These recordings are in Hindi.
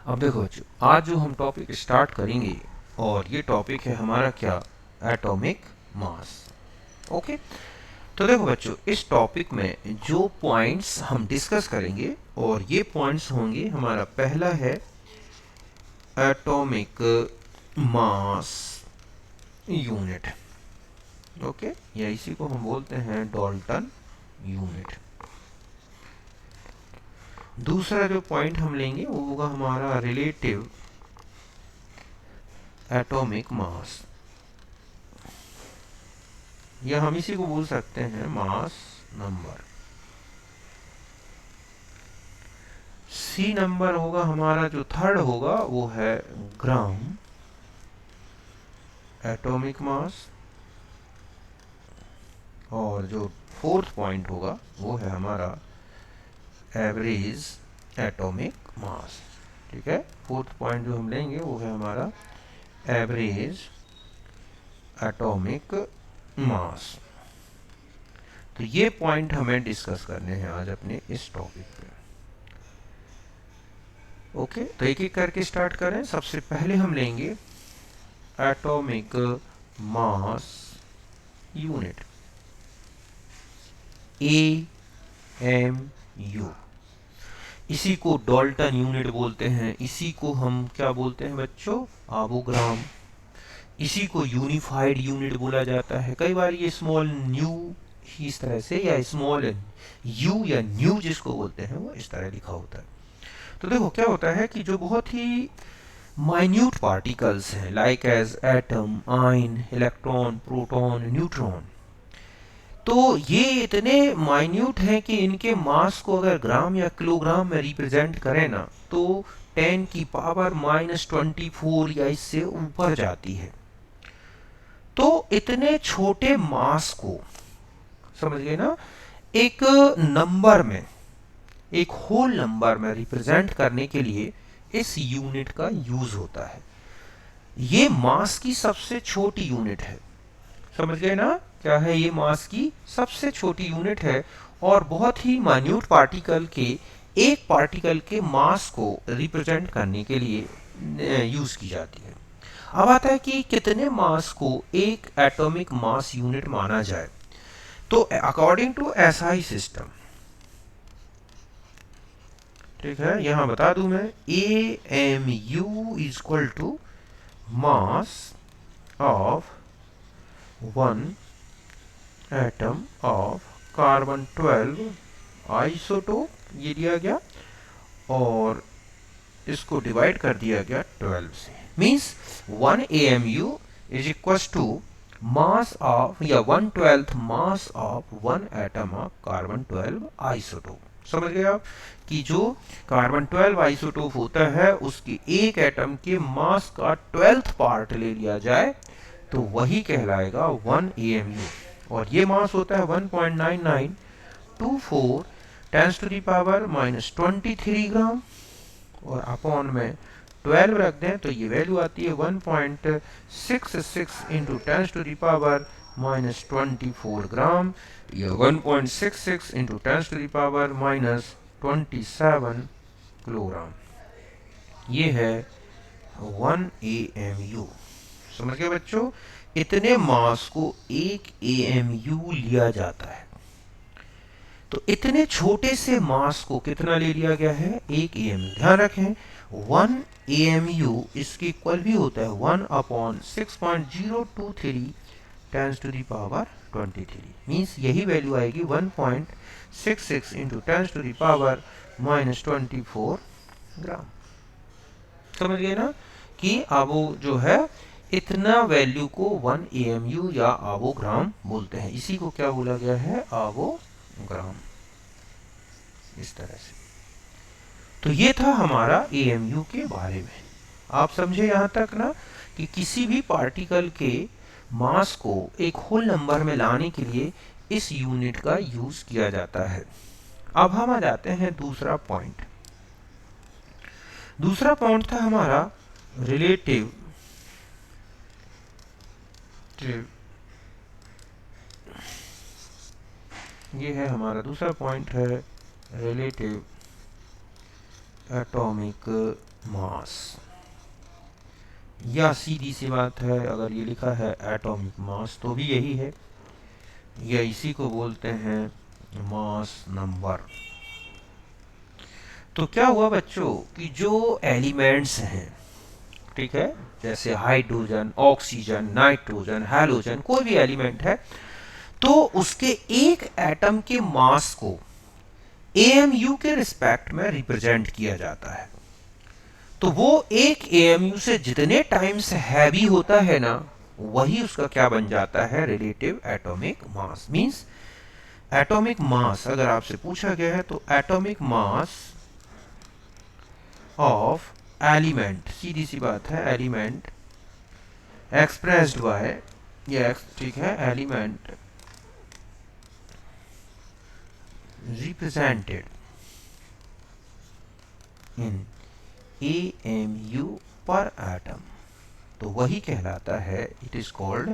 अब देखो बच्चों, आज जो हम टॉपिक स्टार्ट करेंगे और ये टॉपिक है हमारा क्या, एटॉमिक मास। ओके, तो देखो बच्चों, इस टॉपिक में जो पॉइंट्स हम डिस्कस करेंगे और ये पॉइंट्स होंगे, हमारा पहला है एटॉमिक मास यूनिट। ओके, या इसी को हम बोलते हैं डाल्टन यूनिट। दूसरा जो पॉइंट हम लेंगे वो होगा हमारा रिलेटिव एटॉमिक मास, या हम इसी को बोल सकते हैं मास नंबर। सी नंबर होगा हमारा, जो थर्ड होगा वो है ग्राम एटॉमिक मास, और जो फोर्थ पॉइंट होगा वो है हमारा एवरेज एटॉमिक मास। ठीक है, फोर्थ पॉइंट जो हम लेंगे वो है हमारा एवरेज एटॉमिक मास। तो ये पॉइंट हमें डिस्कस करने हैं आज अपने इस टॉपिक पे। ओके, तो एक एक करके स्टार्ट करें। सबसे पहले हम लेंगे एटॉमिक मास यूनिट, AMU। इसी को डाल्टन यूनिट बोलते हैं, इसी को हम क्या बोलते हैं बच्चों, आबोग्राम। इसी को यूनिफाइड यूनिट बोला जाता है। कई बार ये स्मॉल न्यू इस तरह से, या स्मॉल यू या न्यू जिसको बोलते हैं, वो इस तरह लिखा होता है। तो देखो क्या होता है कि जो बहुत ही माइन्यूट पार्टिकल्स हैं, like as atom, ion, electron, proton, neutron, तो ये इतने माइन्यूट हैं कि इनके मास को अगर ग्राम या किलोग्राम में रिप्रेजेंट करें ना, तो 10⁻⁻24 या इससे ऊपर जाती है। तो इतने छोटे मास को, समझ गए ना, एक नंबर में, एक होल नंबर में रिप्रेजेंट करने के लिए इस यूनिट का यूज होता है। ये मास की सबसे छोटी यूनिट है। समझ गए ना, क्या है ये, मास की सबसे छोटी यूनिट है, और बहुत ही माइन्यूट पार्टिकल के, एक पार्टिकल के मास को रिप्रेजेंट करने के लिए यूज की जाती है। अब आता है कि कितने मास को एक एटॉमिक मास यूनिट माना जाए। तो अकॉर्डिंग टू एसआई सिस्टम, ठीक है, यहां बता दूं मैं, AMU is equal to mass of one atom of carbon 12 isotope, ये दिया गया, और इसको डिवाइड कर दिया गया 12 से। Means 1 AMU is equal to mass of, या 1/12 mass of one atom of carbon 12 isotope. समझ गए आप कि जो कार्बन 12 आइसोटोप होता है, उसके एक एटम के मास का 12th पार्ट ले लिया जाए तो वही कहलाएगा 1 AMU। और ये मास होता है 1.9924 10 टू द पावर -23 ग्राम, और अपॉन में 12 रख दें तो ये वैल्यू आती है 1.66 into 10 to the power -24 gram, या 1.66 into 10 to the power -27 kilogram. ये है 1 AMU। समझ गए बच्चों, इतने मास को 1 AMU लिया जाता है। तो इतने छोटे से मास को कितना ले लिया गया है, 1 AMU। ध्यान रखें, 1 AMU इसके इक्वल भी होता है 1/6.023 10 टू द पावर 23। मीन्स यही वैल्यू आएगी 1.66 इंटू 10 टू द पावर -24 ग्राम। समझ गए ना कि आबो जो है, इतना वैल्यू को 1 AMU या आबोग्राम बोलते हैं। इसी को क्या बोला गया है, आबोग्राम, इस तरह से। तो ये था हमारा AMU के बारे में। आप समझे यहां तक ना, कि किसी भी पार्टिकल के मास को एक होल नंबर में लाने के लिए इस यूनिट का यूज किया जाता है। अब हम आ जाते हैं दूसरा पॉइंट। दूसरा पॉइंट था हमारा रिलेटिव, ये है हमारा दूसरा पॉइंट है रिलेटिव एटॉमिक मास, या सीधी सी बात है अगर ये लिखा है एटॉमिक मास तो भी यही है, या इसी को बोलते हैं मास नंबर। तो क्या हुआ बच्चों कि जो एलिमेंट्स हैं, ठीक है, जैसे हाइड्रोजन, ऑक्सीजन, नाइट्रोजन, हैलोजन, कोई भी एलिमेंट है, तो उसके एक एटम के मास को एएमयू के रिस्पेक्ट में रिप्रेजेंट किया जाता है। तो वो एक एएमयू से जितने टाइम्स हैवी होता है ना, वही उसका क्या बन जाता है, relative atomic mass. Means atomic mass अगर आपसे पूछा गया है तो एटॉमिक मास ऑफ एलिमेंट, सीधी सी बात है, एलिमेंट एक्सप्रेस्ड बाय, ये ठीक है, एलिमेंट रिप्रेजेंटेड इन AMU पर एटम, तो वही कहलाता है, it is called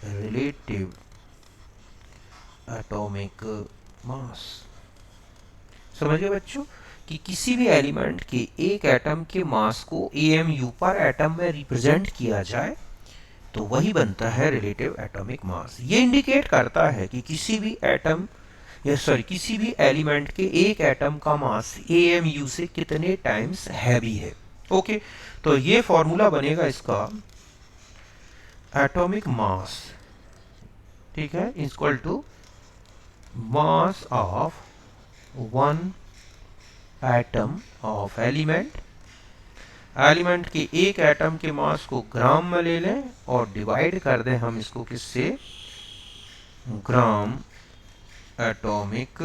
relative atomic mass. समझ गए बच्चों कि किसी भी एलिमेंट के एक एटम के मास को AMU पर एटम में रिप्रेजेंट किया जाए तो वही बनता है रिलेटिव एटॉमिक मास। ये इंडिकेट करता है कि किसी भी एटम या सॉरी किसी भी एलिमेंट के एक एटम का मास AMU से कितने टाइम्स हैवी है। ओके, तो ये फॉर्मूला बनेगा इसका, एटॉमिक मास, ठीक है, equal to mass of one atom of element. Element के एक एटम के मास को ग्राम में ले लें और डिवाइड कर दें हम इसको किससे, gram atomic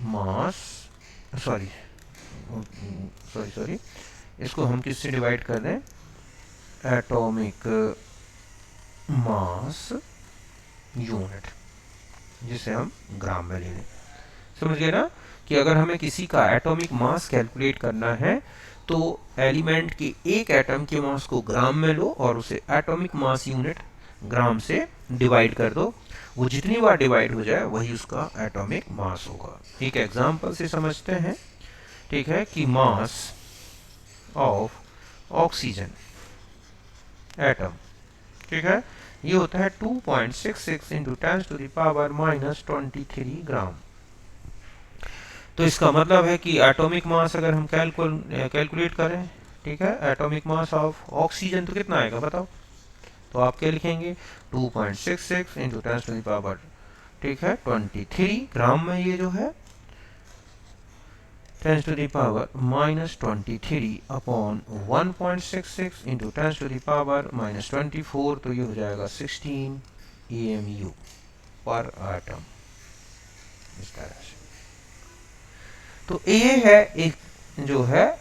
mass, sorry sorry sorry इसको हम किससे डिवाइड कर दें, एटॉमिक मास यूनिट, जिसे हम ग्राम में ले लें। समझ गए ना कि अगर हमें किसी का एटॉमिक मास कैलकुलेट करना है तो एलिमेंट के एक एटम के मास को ग्राम में लो और उसे एटॉमिक मास यूनिट ग्राम से डिवाइड कर दो, वो जितनी बार डिवाइड हो जाए वही उसका एटॉमिक मास होगा। एक एग्जांपल से समझते हैं, ठीक है, कि मास ऑफ ऑक्सीजन एटम, ठीक है, ये होता है 2.66 इंटू 10⁻⁻23 ग्राम। तो इसका मतलब है कि एटॉमिक मास अगर हम कैलकुलेट करें, ठीक है, एटॉमिक मास ऑफ ऑक्सीजन तो कितना आएगा बताओ, तो आप क्या लिखेंगे, 2.66 इंटू 10⁻, ठीक है, 23 ग्राम में ये जो है 10⁻⁻23 अपॉन 1.66 इंटू 10⁻⁻24, तो ये हो जाएगा 16 AMU पर एटम, इस तरह से। तो ये है एक जो है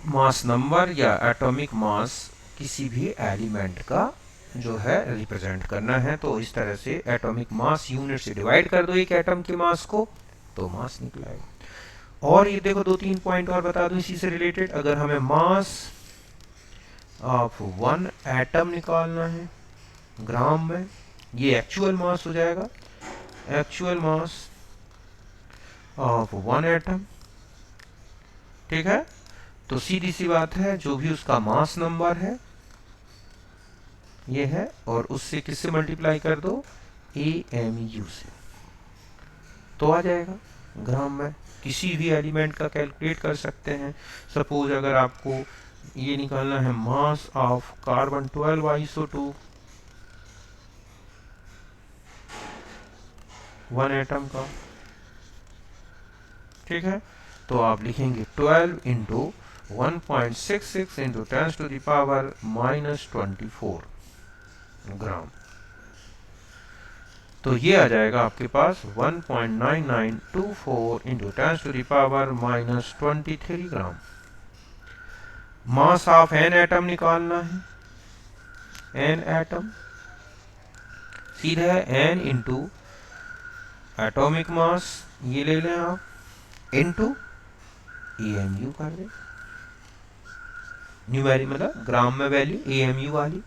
मास नंबर या एटॉमिक मास किसी भी एलिमेंट का जो है रिप्रेजेंट करना है, तो इस तरह से एटॉमिक मास यूनिट से डिवाइड कर दो एक एटम के मास को तो मास निकलेगा। और ये देखो 2-3 पॉइंट और बता दूं इसी से रिलेटेड, अगर हमें मास ऑफ वन एटम निकालना है ग्राम में, ये एक्चुअल मास हो जाएगा, actual mass of one atom, ठीक है, तो सीधी सी बात है जो भी उसका मास नंबर है ये है, और उससे किससे मल्टीप्लाई कर दो, AMU से, तो आ जाएगा ग्राम में। किसी भी एलिमेंट का कैलकुलेट कर सकते हैं। सपोज अगर आपको ये निकालना है mass of carbon 12 isotope one atom का, ठीक है, तो आप लिखेंगे 12 इंटू 1.66 इंटू 10⁻⁻24 ग्राम, तो ये आ जाएगा आपके पास 1.9924 into 10⁻⁻23 gram. Mass of an atom निकालना है, एन एटम सीधा है एन इंटू एटॉमिक मास, ये ले लें आप, इंटू AMU कर दे, न्यूमेरिक मतलब ग्राम में वैल्यू AMU वाली,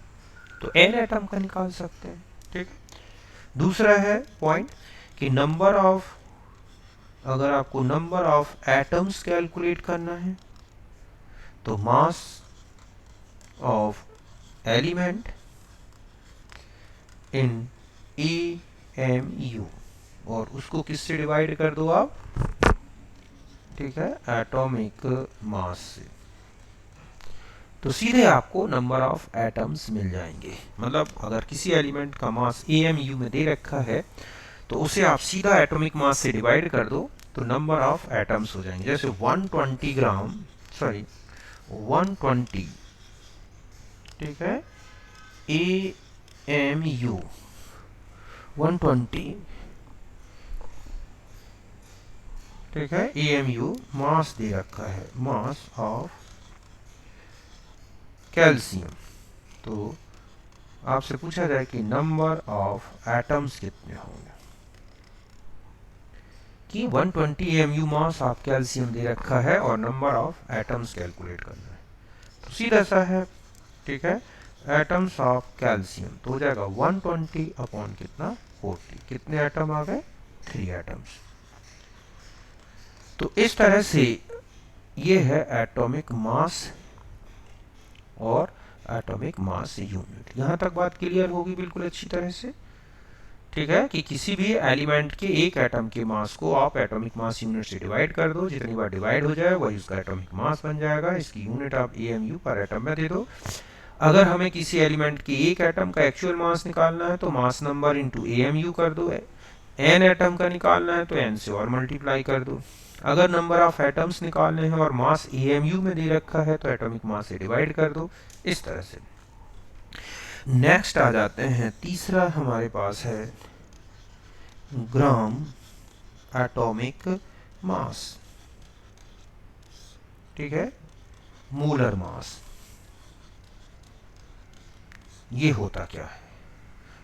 तो एन एटम का निकाल सकते हैं, ठीक है। दूसरा है पॉइंट कि नंबर ऑफ अगर आपको नंबर ऑफ एटम्स कैलकुलेट करना है तो mass of element in AMU, और उसको किससे डिवाइड कर दो आप, ठीक है, एटॉमिक मास से, तो सीधे आपको नंबर ऑफ एटम्स मिल जाएंगे। मतलब अगर किसी एलिमेंट का मास AMU में दे रखा है तो उसे आप सीधा एटॉमिक मास से डिवाइड कर दो तो नंबर ऑफ एटम्स हो जाएंगे। जैसे 120 ग्राम, सॉरी 120, ठीक है, AMU 120, ठीक है, AMU मास दे रखा है, मास ऑफ कैल्शियम। तो आपसे पूछा जाए कि नंबर ऑफ एटम्स कितने होंगे, कि 120 AMU मास ऑफ कैल्शियम दे रखा है और नंबर ऑफ एटम्स कैलकुलेट करना है, तो सीधा सा है, ठीक है, एटम्स ऑफ कैल्शियम तो हो जाएगा 120 अपॉन कितना 40, कितने एटम आ गए 3 एटम्स। तो इस तरह से ये है एटॉमिक मास और एटॉमिक मास यूनिट। यहां तक बात क्लियर होगी बिल्कुल अच्छी तरह से, ठीक है, कि किसी भी एलिमेंट के एक एटम के मास को आप एटॉमिक मास यूनिट से डिवाइड कर दो, जितनी बार डिवाइड हो जाए वही उसका एटॉमिक मास बन जाएगा। इसकी यूनिट आप AMU पर एटम में दे दो। अगर हमें किसी एलिमेंट के एक एटम का एक्चुअल मास निकालना है तो मास नंबर इंटू AMU कर दो, n एटम का निकालना है तो n से और मल्टीप्लाई कर दो। अगर नंबर ऑफ एटम्स निकालने हैं और मास AMU में दे रखा है तो एटॉमिक मास से डिवाइड कर दो, इस तरह से। नेक्स्ट आ जाते हैं, तीसरा हमारे पास है ग्राम एटॉमिक मास, ठीक है, मोलर मास। ये होता क्या है,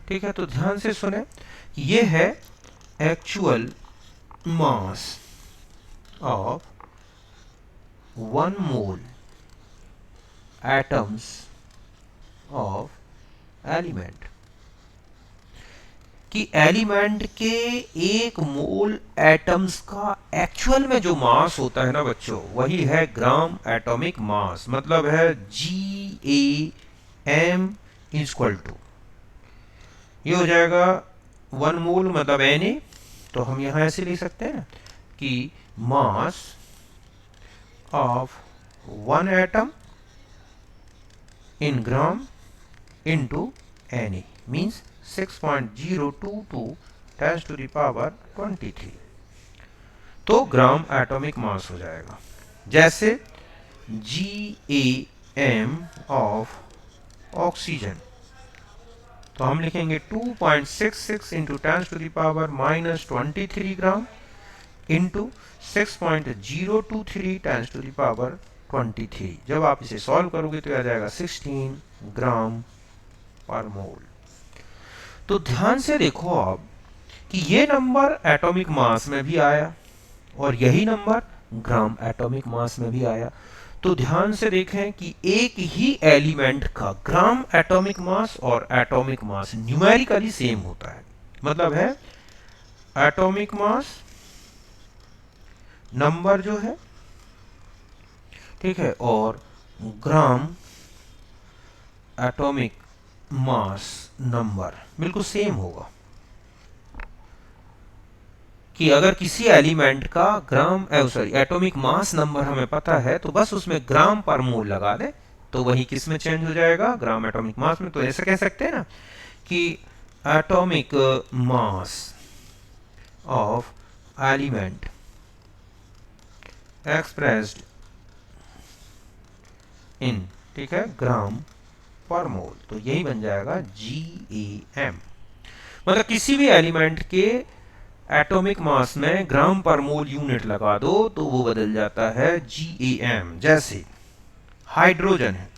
ठीक है, तो ध्यान से सुने, ये है actual mass of 1 mole atoms of element, कि एलिमेंट के एक मोल एटम्स का एक्चुअल में जो मास होता है ना बच्चों, वही है ग्राम एटॉमिक मास। मतलब है GAM इक्वल टू, ये हो जाएगा 1 मोल मतलब Na, तो हम यहां ऐसे लिख सकते हैं ना कि mass of 1 atom in gram into Na means 6.022 10 to the power 23, तो ग्राम एटॉमिक मास हो जाएगा। जैसे GAM ऑफ ऑक्सीजन, तो हम लिखेंगे 2.66 into 10 to the power -23 gram into 6.023 10 to the power 23। जब आप इसे सॉल्व करोगे तो आ जाएगा 16 ग्राम पर मोल। तो ध्यान से देखो आप कि ये नंबर एटॉमिक मास में भी आया और यही नंबर ग्राम एटॉमिक मास में भी आया। तो ध्यान से देखें कि एक ही एलिमेंट का ग्राम एटॉमिक मास और एटॉमिक मास न्यूमेरिकली सेम होता है। मतलब है एटॉमिक मास नंबर जो है, ठीक है, और ग्राम एटॉमिक मास नंबर बिल्कुल सेम होगा। कि अगर किसी एलिमेंट का ग्राम एटॉमिक मास नंबर हमें पता है तो बस उसमें ग्राम पर मोल लगा दे तो वही किस में चेंज हो जाएगा, ग्राम एटॉमिक मास में। तो ऐसे कह सकते हैं ना कि atomic mass of element expressed in, ठीक है, ग्राम पर मोल, तो यही बन जाएगा GAM। मतलब किसी भी एलिमेंट के एटॉमिक मास में ग्राम पर मोल यूनिट लगा दो तो वो बदल जाता है GAM। जैसे हाइड्रोजन है,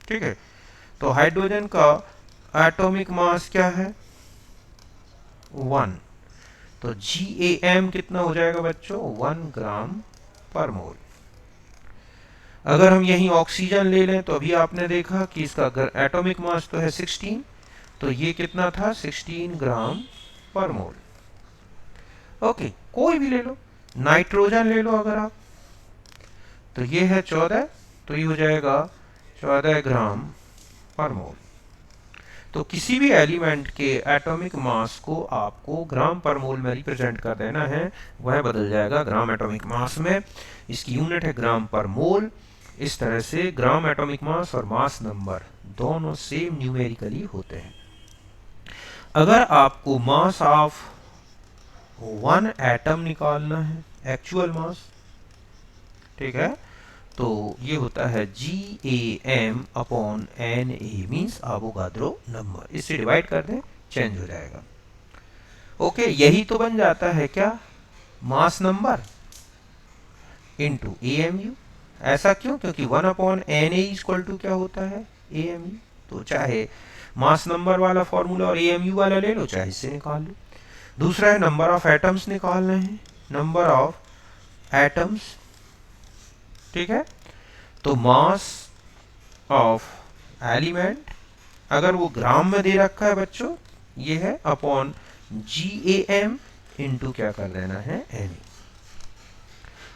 ठीक है, तो हाइड्रोजन का एटॉमिक मास क्या है 1, तो GAM कितना हो जाएगा बच्चों 1 ग्राम पर मोल। अगर हम यही ऑक्सीजन ले लें तो अभी आपने देखा कि इसका एटॉमिक मास तो है 16, तो ये कितना था 16 ग्राम पर मोल। ओके, कोई भी ले लो, नाइट्रोजन ले लो अगर आप, तो ये है 14, तो ये हो जाएगा 14 ग्राम पर मोल। तो किसी भी एलिमेंट के एटॉमिक मास को आपको ग्राम पर मोल में रिप्रेजेंट कर देना है, वह बदल जाएगा ग्राम एटॉमिक मास में। इसकी यूनिट है ग्राम पर मोल। इस तरह से ग्राम एटॉमिक मास और मास नंबर दोनों सेम न्यूमेरिकली होते हैं। अगर आपको मास ऑफ वन एटम निकालना है, एक्चुअल मास, ठीक है, तो ये होता है GAM upon NA, means Avogadro number. इससे डिवाइड कर दें, चेंज हो जाएगा। ओके, यही तो बन जाता है क्या, मास नंबर इनटू AMU। ऐसा क्यों, क्योंकि 1 अपॉन NA इक्वल टू क्या होता है, AMU। तो चाहे मास नंबर वाला फॉर्मूला और AMU वाला ले लो, चाहे इससे निकाल लो। दूसरा है नंबर ऑफ एटम्स निकालना है, नंबर ऑफ एटम्स, ठीक है। तो मास ऑफ एलिमेंट अगर वो ग्राम में दे रखा है बच्चों, ये है अपॉन GAM इनटू क्या कर देना है, NA।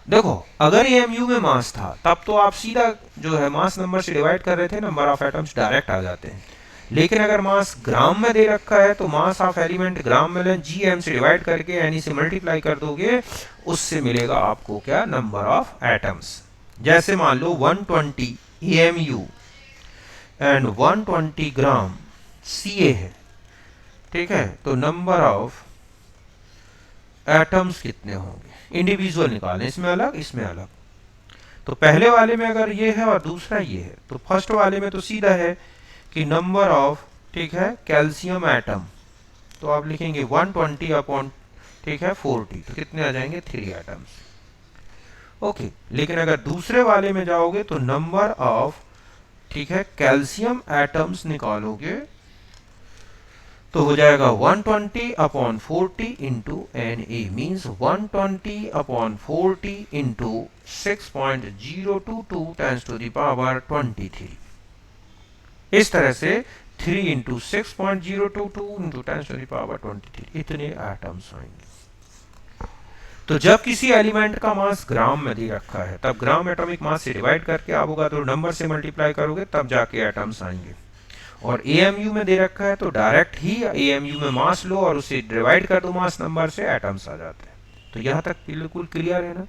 देखो अगर AMU में मास था तब तो आप सीधा जो है मास नंबर से डिवाइड कर रहे थे, नंबर ऑफ एटम्स डायरेक्ट आ जाते हैं। लेकिन अगर मास ग्राम में दे रखा है तो मास ऑफ एलिमेंट ग्राम में लें, GM से डिवाइड करके NA से मल्टीप्लाई कर दोगे, उससे मिलेगा आपको क्या, नंबर ऑफ एटम्स। जैसे मान लो 120 AMU एंड 120 ग्राम CA है, ठीक है, तो नंबर ऑफ एटम्स कितने होंगे, इंडिविजुअल निकालें, इसमें अलग इसमें अलग। तो पहले वाले में अगर ये है और दूसरा ये है, तो फर्स्ट वाले में तो सीधा है कि नंबर ऑफ, ठीक है, कैल्शियम एटम, तो आप लिखेंगे 120 अपॉन, ठीक है, 40, तो कितने आ जाएंगे, 3 एटम्स। ओके, लेकिन अगर दूसरे वाले में जाओगे तो नंबर ऑफ, ठीक है, कैल्शियम एटम्स निकालोगे तो हो जाएगा 120 upon 40 into NA, means 120 upon 40 into 6.022 times to the power 23। इस तरह से 3 into 6.022 into times to the power 23, इतने एटम्स आएंगे। तो जब किसी एलिमेंट का मास ग्राम में दे रखा है, तब ग्राम एटॉमिक मास से डिवाइड करके आप होगा तो नंबर से मल्टीप्लाई करोगे, तब जाके एटम्स आएंगे। और AMU में दे रखा है तो डायरेक्ट ही AMU में मास लो और उसे डिवाइड कर दो मास नंबर से, एटम्स आ जाते हैं। तो यहाँ तक बिल्कुल क्लियर है ना।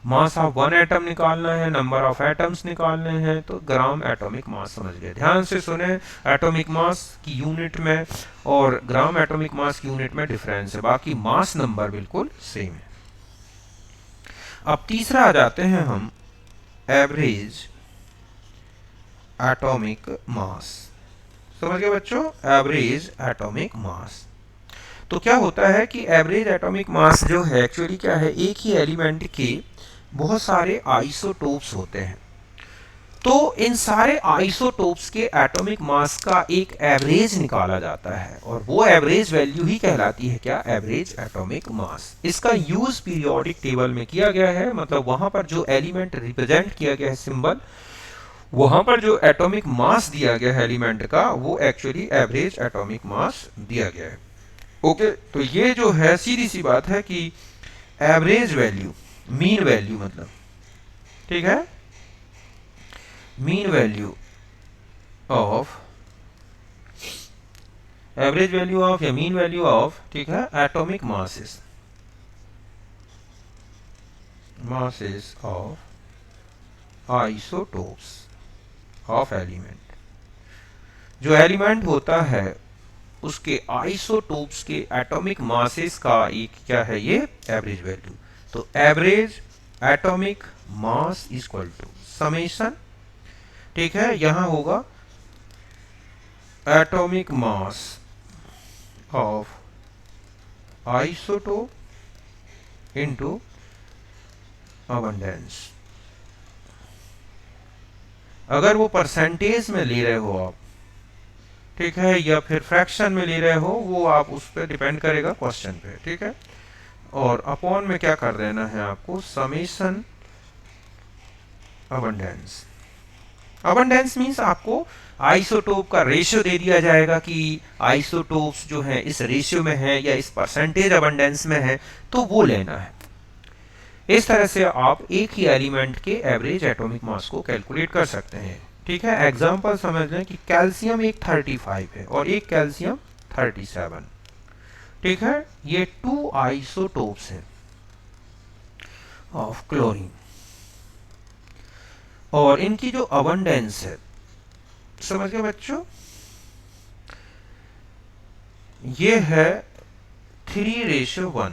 मास ऑफ वन एटम निकालना है, नंबर ऑफ एटम्स निकालने हैं, तो ग्राम एटॉमिक मास समझ गए। ध्यान से सुने, एटॉमिक मास की यूनिट में और ग्राम एटॉमिक मास की यूनिट में डिफरेंस है, बाकी मास नंबर बिल्कुल सेम है। अब तीसरा आ जाते हैं हम, एवरेज एटॉमिक मास। समझ गए बच्चों, एवरेज एटॉमिक मास। तो क्या होता है कि एवरेज एटॉमिक मास जो है एक्चुअली क्या है, एक ही एलिमेंट के बहुत सारे आइसोटोप्स होते हैं, तो इन सारे आइसोटोप्स के एटॉमिक मास का एक एवरेज निकाला जाता है और वो एवरेज वैल्यू ही कहलाती है क्या, एवरेज एटॉमिक मास। इसका यूज पीरियोडिक टेबल में किया गया है, मतलब वहां पर जो एलिमेंट रिप्रेजेंट किया गया है सिंबल, वहां पर जो एटॉमिक मास दिया गया है एलिमेंट का, वो एक्चुअली एवरेज एटॉमिक मास दिया गया है। ओके, तो ये जो है सीधी सी बात है कि एवरेज वैल्यू, मीन वैल्यू मतलब, ठीक है, mean value of, average value of या मीन वैल्यू ऑफ, ठीक है, atomic masses, masses of isotopes of element. जो एलिमेंट होता है उसके आइसोटोप्स के एटॉमिक मासेस का एक क्या है, ये एवरेज वैल्यू। तो average atomic mass equal to summation, ठीक है, यहां होगा atomic mass of isotope into abundance. अगर वो परसेंटेज में ले रहे हो आप, ठीक है, या फिर फ्रैक्शन में ले रहे हो, वो आप उस पर डिपेंड करेगा क्वेश्चन पे, ठीक है। और अपॉन में क्या कर देना है आपको, समेशन अबंडेंस। अबंडेंस मींस आपको आइसोटोप का रेशियो दे दिया जाएगा कि आइसोटोप्स जो है इस रेशियो में है या इस परसेंटेज अबंडेंस में है, तो वो लेना है। इस तरह से आप एक ही एलिमेंट के एवरेज एटॉमिक मास को कैलकुलेट कर सकते हैं। ठीक है, एग्जांपल समझ लें कि कैल्शियम एक 35 है और एक कैल्शियम 37। ठीक है, ये 2 आइसोटोप्स हैं ऑफ क्लोरीन और इनकी जो अबंडेंस है, समझ गए बच्चों, ये है 3:1।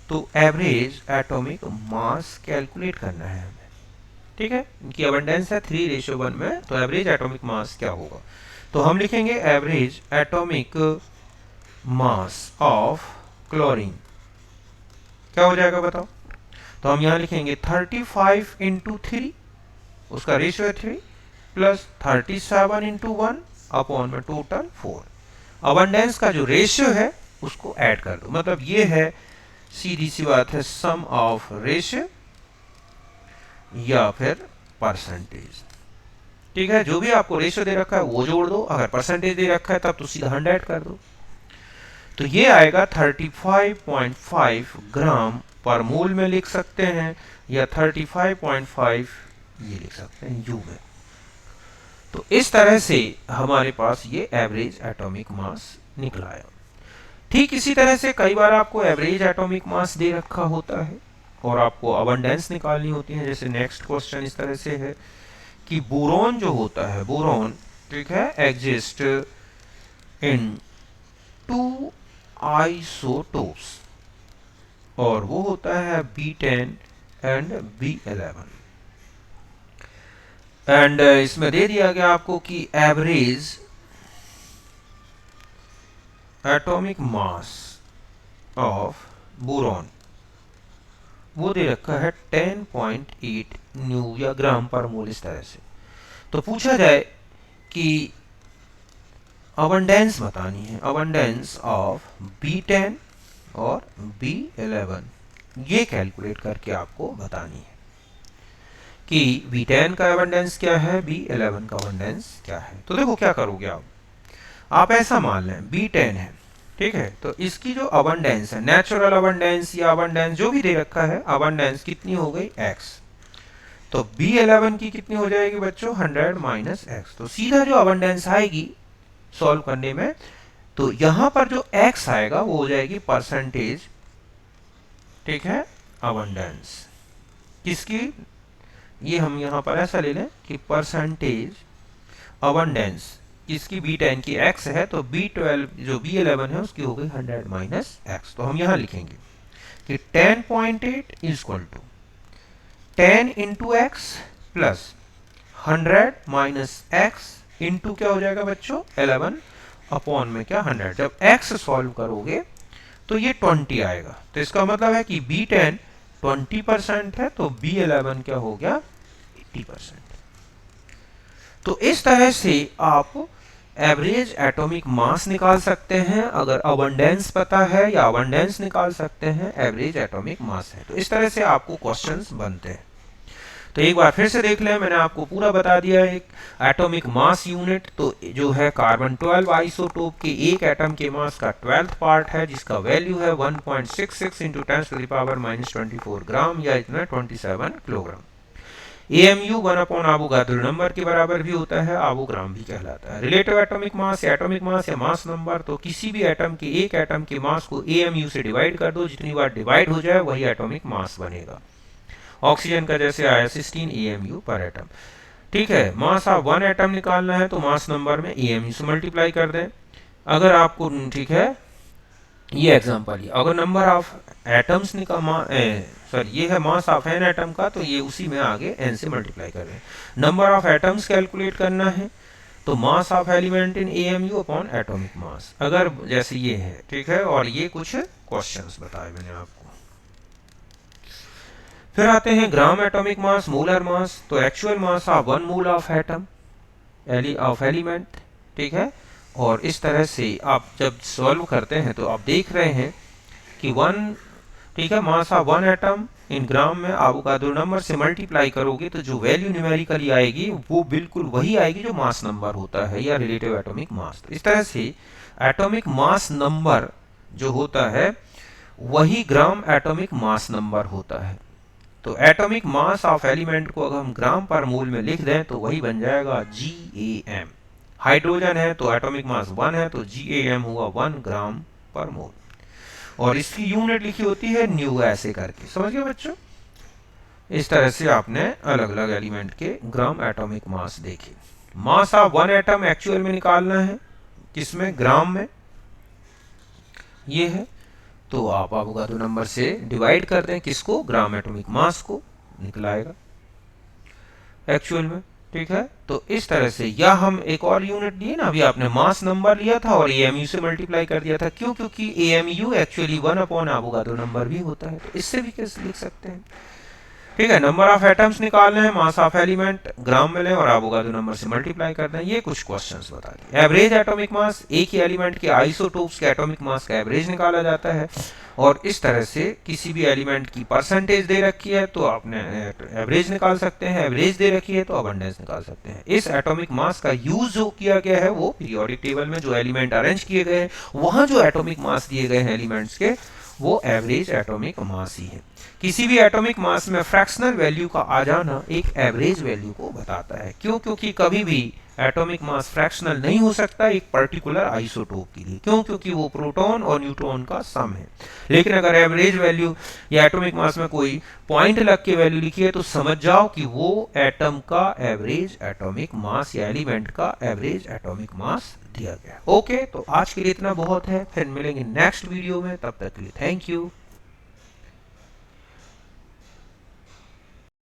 तो एवरेज एटॉमिक मास कैलकुलेट करना है हमें। ठीक है, इनकी अबंडेंस है 3:1 में, तो एवरेज एटॉमिक मास क्या होगा? तो हम लिखेंगे average atomic mass of chlorine क्या हो जाएगा बताओ? तो हम यहां लिखेंगे 35 इंटू 3, उसका रेशियो है 3, प्लस 37 इंटू 1 अपॉन में टोटल 4। अबंडेंस का जो रेशियो है उसको ऐड कर दो, मतलब ये है सीधी सी बात है सम ऑफ रेशियो या फिर परसेंटेज। ठीक है, जो भी आपको रेशियो दे रखा है वो जोड़ दो, अगर परसेंटेज दे रखा है तब तो सीधा 100 कर दो। तो ये आएगा 35.5 ग्राम पर मोल में लिख सकते हैं, या 35.5 ये लिख सकते हैं यू में। तो इस तरह से हमारे पास ये एवरेज एटॉमिक मास निकला है। ठीक इसी तरह से कई बार आपको एवरेज एटॉमिक मास दे रखा होता है और आपको अबंडेंस निकालनी होती है। जैसे नेक्स्ट क्वेश्चन इस तरह से है कि बोरॉन जो होता है, बोरॉन, ठीक है, एग्जिस्ट इन 2 आइसोटोप्स और वो होता है B10 एंड B11। एंड इसमें दे दिया गया आपको कि average atomic mass of boron वो दे रखा है 10.8 न्यू या ग्राम पर मोल, इस तरह से। तो पूछा जाए कि अबंडेंस बतानी है, अबंडेंस ऑफ B10 और B11, ये कैलकुलेट करके आपको बतानी है कि B10 का अबंडेंस क्या है, B11 का अबंडेंस क्या है। तो देखो क्या करोगे आप ऐसा मान लें B10 है, ठीक है, तो इसकी जो अबंडेंस है, नेचुरल अबंडेंस या अबंडेंस जो भी दे रखा है, अबंडेंस कितनी हो गई x। तो B11 की कितनी हो जाएगी बच्चों, 100 माइनस x। तो सीधा जो अबंडेंस आएगी सॉल्व करने में, तो यहां पर जो x आएगा वो हो जाएगी परसेंटेज, ठीक है, अबंडेंस किसकी, ये हम यहां पर ऐसा ले लें कि परसेंटेज अबंडेंस किसकी, B10 की x है, तो B12 जो B11 है उसकी हो गई 100 माइनस x। तो हम यहां लिखेंगे कि 10.8 equal to 10 into x plus 100 minus x into क्या हो जाएगा बच्चों, 11 अपॉन में क्या 100। जब x सॉल्व करोगे तो ये 20 आएगा, तो इसका मतलब है कि B10 20% है, तो B11 क्या हो गया 80%। तो इस तरह से आप एवरेज एटॉमिक मास निकाल सकते हैं अगर अबंडेंस पता है, या अबंडेंस निकाल सकते हैं एवरेज एटॉमिक मास है। तो इस तरह से आपको क्वेश्चंस बनते हैं। तो एक बार फिर से देख लें, मैंने आपको पूरा बता दिया है। एक एटॉमिक मास यूनिट तो जो है कार्बन 12 आइसोटोप के एक एटम के मास का 12th पार्ट है, जिसका वैल्यू है 1.66 इंटू 10⁻⁻24 ग्राम, या इतना 27 किलोग्राम। AMU 1 आवोगाद्रो नंबर के बराबर भी होता है, आवोग्राम भी कहलाता है। रिलेटिव एटॉमिक मास या एटॉमिक मास या मास नंबर, तो किसी भी एटम के एक एटम के मास को AMU से डिवाइड कर दो, जितनी बार डिवाइड हो जाए वही एटॉमिक मास बनेगा। ऑक्सीजन का जैसे आया 16 AMU पर एटम। ठीक है, मास ऑफ 1 एटम निकालना है तो मास नंबर में AMU से मल्टीप्लाई कर दें। अगर आपको, ठीक है, ये एग्जांपल है, अगर नंबर ऑफ एटम्स सॉरी ये है मास ऑफ एन एटम का, तो ये उसी में आगे n से मल्टीप्लाई कर रहे हैं। नंबर ऑफ एटम्स कैलकुलेट करना है तो mass of element in AMU upon atomic mass, अगर जैसे ये है, ठीक है, और ये कुछ क्वेश्चंस बताए मैंने आपको। फिर आते हैं gram atomic mass, molar mass. तो actual mass of 1 mole of atom of element, ठीक है, और इस तरह से आप जब सॉल्व करते हैं तो आप देख रहे हैं कि 1, ठीक है, मास ऑफ 1 एटम इन ग्राम में आवोगाद्रो नंबर से मल्टीप्लाई करोगे तो जो वैल्यू न्यूमेरिकली आएगी वो बिल्कुल वही आएगी जो मास नंबर होता है, या रिलेटिव एटॉमिक मास। तो इस तरह से एटॉमिक मास नंबर जो होता है वही ग्राम एटॉमिक मास नंबर होता है। तो एटॉमिक मास ऑफ एलिमेंट को अगर हम ग्राम पर मोल में लिख दें तो वही बन जाएगा GAM। हाइड्रोजन है तो एटॉमिक मास 1 है, तो GAM हुआ 1 ग्राम पर मोल। और इसकी यूनिट लिखी होती है न्यू, ऐसे करके। समझ गए बच्चों? इस तरह से आपने अलग अलग एलिमेंट के ग्राम एटॉमिक मास देखे। मास ऑफ वन एटम एक्चुअल में निकालना है, किसमें? ग्राम में। ये है, तो आप अवोगाद्रो नंबर से डिवाइड कर दें, किसको? ग्राम एटॉमिक मास को, निकलाएगा एक्चुअल में। ठीक है, तो इस तरह से, या हम एक और यूनिट लिए ना, अभी आपने मास नंबर लिया था और AMU से मल्टीप्लाई कर दिया था। क्यों? क्योंकि AMU actually 1 upon Avogadro number भी होता है, तो इससे भी कैसे लिख सकते हैं। ठीक है, नंबर ऑफ एटम्स निकालने हैं, मास ऑफ एलिमेंट ग्राम में लें और अवोगाद्रो नंबर से मल्टीप्लाई कर दें। ये कुछ क्वेश्चंस बता दिए। एवरेज एटॉमिक मास, एक ही एलिमेंट के आइसोटोप्स के एटॉमिक मास का एवरेज निकाला जाता है। और इस तरह से किसी भी एलिमेंट की परसेंटेज दे रखी है तो आपने एवरेज निकाल सकते हैं, एवरेज दे रखी है तो अबंडेंस निकाल सकते हैं। इस एटॉमिक मास का यूज जो किया गया है वो पीरियोडिक टेबल में जो एलिमेंट अरेंज किए गए हैं, वहां जो एटॉमिक मास दिए गए हैं एलिमेंट्स के, वो एवरेज एटॉमिक मास ही है। किसी भी एटॉमिक मास में फ्रैक्शनल वैल्यू का आ जाना एक एवरेज वैल्यू को बताता है। क्यों? क्योंकि कभी भी एटॉमिक मास फ्रैक्शनल नहीं हो सकता एक पर्टिकुलर आइसोटोप के लिए। क्यों? क्योंकि वो प्रोटॉन और न्यूट्रॉन का सम है। लेकिन अगर एवरेज वैल्यू या एटॉमिक मास में कोई पॉइंट लग के वैल्यू लिखी है तो समझ जाओ कि वो एटम का एवरेज एटॉमिक मास या एलिमेंट का एवरेज एटॉमिक मास दिया गया। ओके, तो आज के लिए इतना बहुत है, फिर मिलेंगे नेक्स्ट वीडियो में। तब तक के लिए थैंक यू।